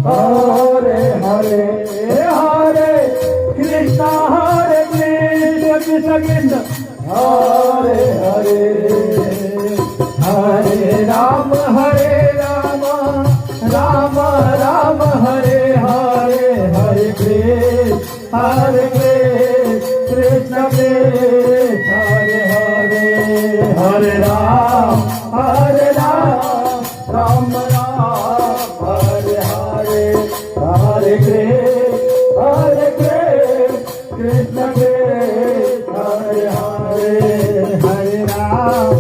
Hare Hare Hare Krishna Hare Krishna Krishna Krishna Hare Hare Hare Rama Rama Rama Hare Hare Hare Krishna Krishna Krishna Hare Hare Hare Ram Ram Hare Hare Hare Krishna Krishna Hare Hare Hare Ram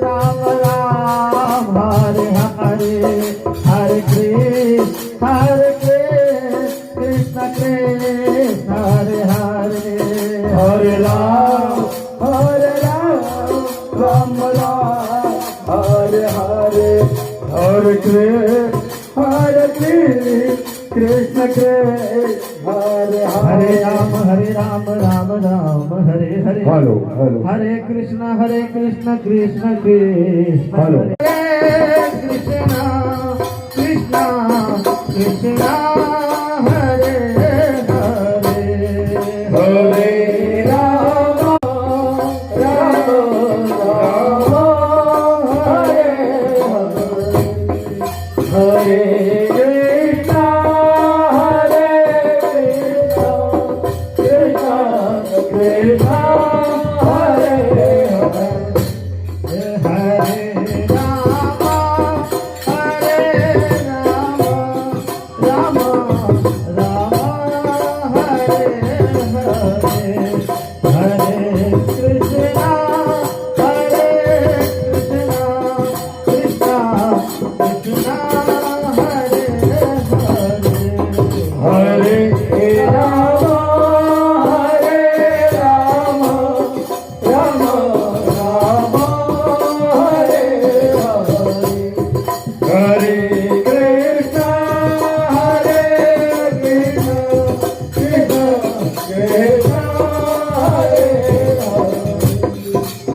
Ram Hare Hare Hare Krishna Krishna Hare Hare Hare Ram Ram Hare Hare Hare Krishna Krishna Hare Hare Ram Ram Hare Hare Hello. Hare Krishna Krishna Krishna Hello. Hare Krishna Krishna Krishna Hare Hare Hare Rama Rama Hare Hare Krishna Krishna Krishna Hare Hare Rama Rama Rama Hare Hare Hare Krishna Krishna Krishna Hare Hare